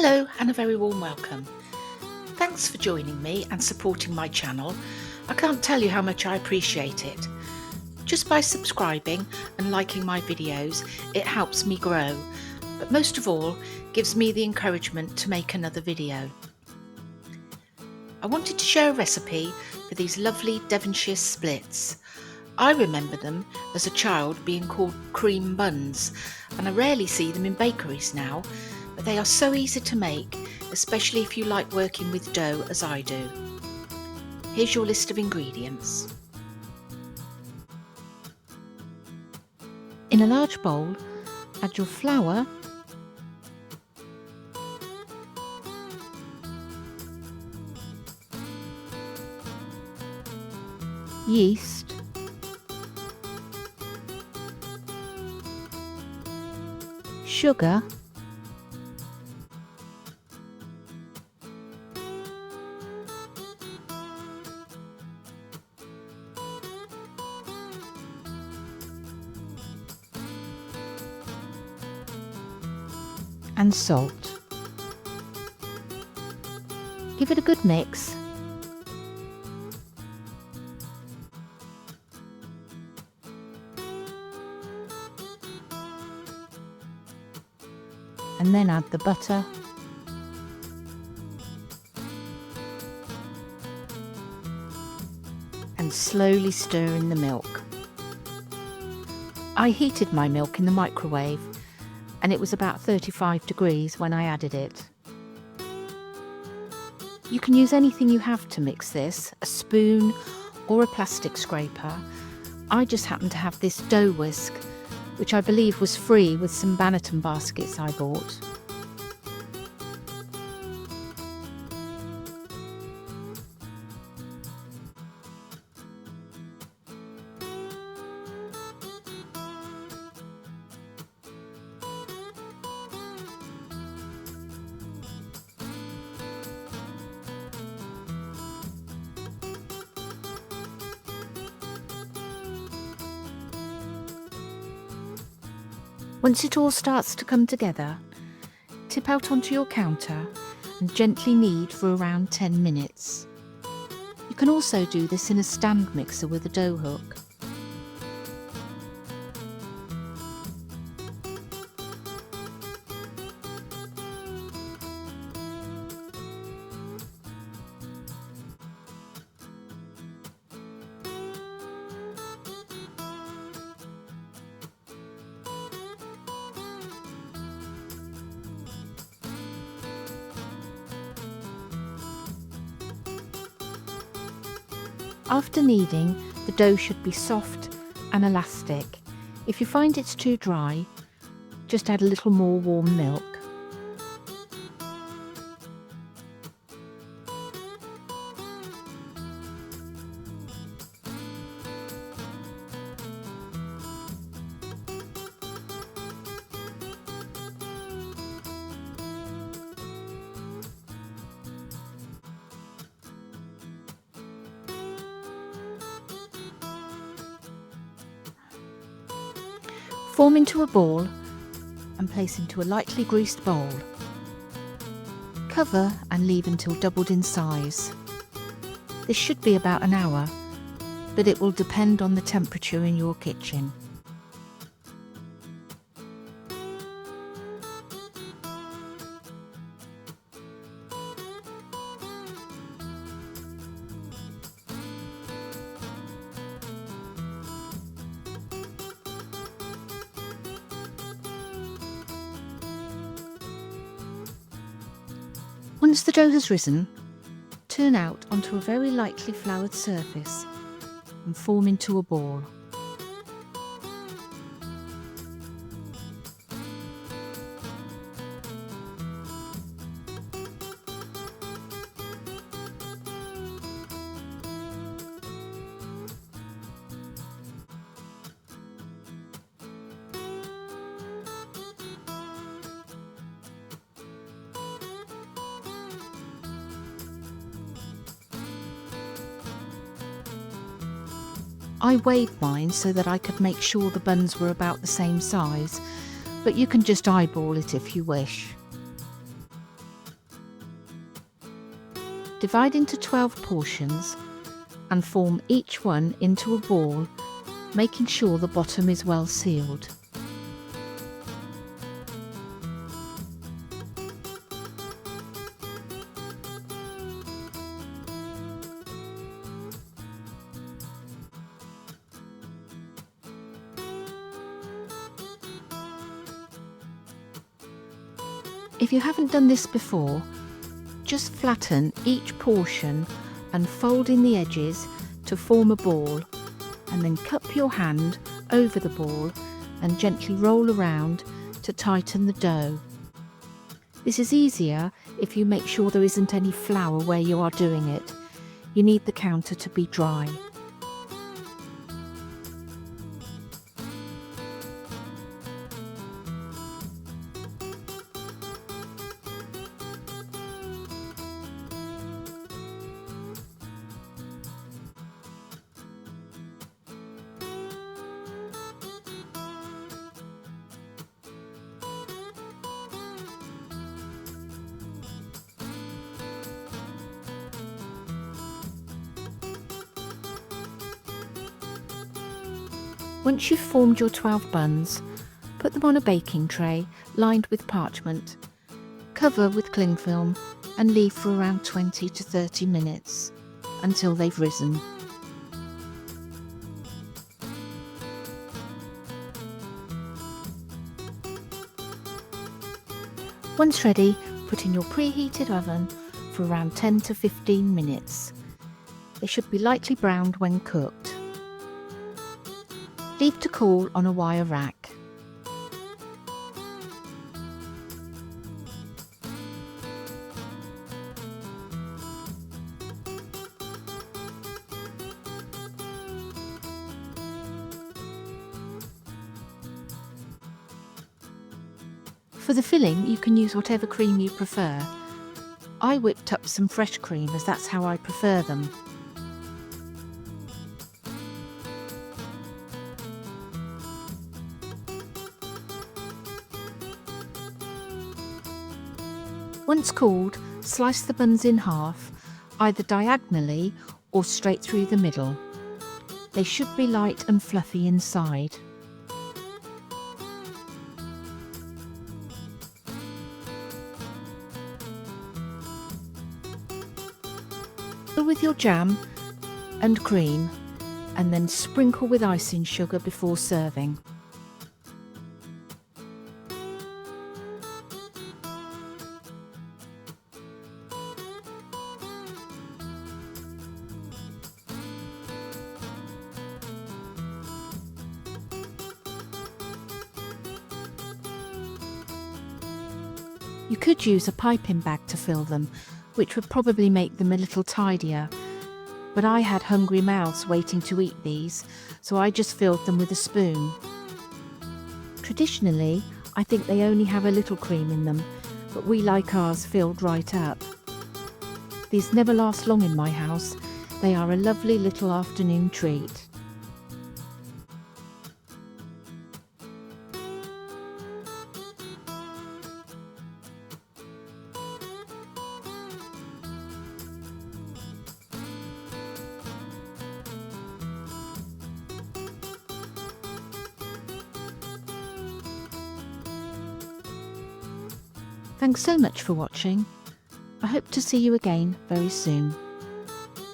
Hello and a very warm welcome. Thanks for joining me and supporting my channel. I can't tell you how much I appreciate it. Just by subscribing and liking my videos, it helps me grow, but most of all, gives me the encouragement to make another video. I wanted to share a recipe for these lovely Devonshire splits. I remember them as a child being called cream buns, and I rarely see them in bakeries now, but they are so easy to make, especially if you like working with dough as I do. Here's your list of ingredients. In a large bowl, add your flour, yeast, sugar, and salt. Give it a good mix. And then add the butter, and slowly stir in the milk. I heated my milk in the microwave, and it was about 35 degrees when I added it. You can use anything you have to mix this, a spoon or a plastic scraper. I just happened to have this dough whisk, which I believe was free with some Banneton baskets I bought. Once it all starts to come together, tip out onto your counter and gently knead for around 10 minutes. You can also do this in a stand mixer with a dough hook. After kneading, the dough should be soft and elastic. If you find it's too dry, just add a little more warm milk. Form into a ball and place into a lightly greased bowl. Cover and leave until doubled in size. This should be about an hour, but it will depend on the temperature in your kitchen. Once the dough has risen, turn out onto a very lightly floured surface and form into a ball. I weighed mine so that I could make sure the buns were about the same size, but you can just eyeball it if you wish. Divide into 12 portions and form each one into a ball, making sure the bottom is well sealed. If you haven't done this before, just flatten each portion and fold in the edges to form a ball, and then cup your hand over the ball and gently roll around to tighten the dough. This is easier if you make sure there isn't any flour where you are doing it. You need the counter to be dry. Once you've formed your 12 buns, put them on a baking tray lined with parchment, cover with cling film and leave for around 20 to 30 minutes until they've risen. Once ready, put in your preheated oven for around 10 to 15 minutes. They should be lightly browned when cooked. Leave to cool on a wire rack. For the filling, you can use whatever cream you prefer. I whipped up some fresh cream as that's how I prefer them. Once cooled, slice the buns in half, either diagonally or straight through the middle. They should be light and fluffy inside. Fill with your jam and cream and then sprinkle with icing sugar before serving. You could use a piping bag to fill them, which would probably make them a little tidier. But I had hungry mouths waiting to eat these, so I just filled them with a spoon. Traditionally, I think they only have a little cream in them, but we like ours filled right up. These never last long in my house. They are a lovely little afternoon treat. Thanks so much for watching. I hope to see you again very soon.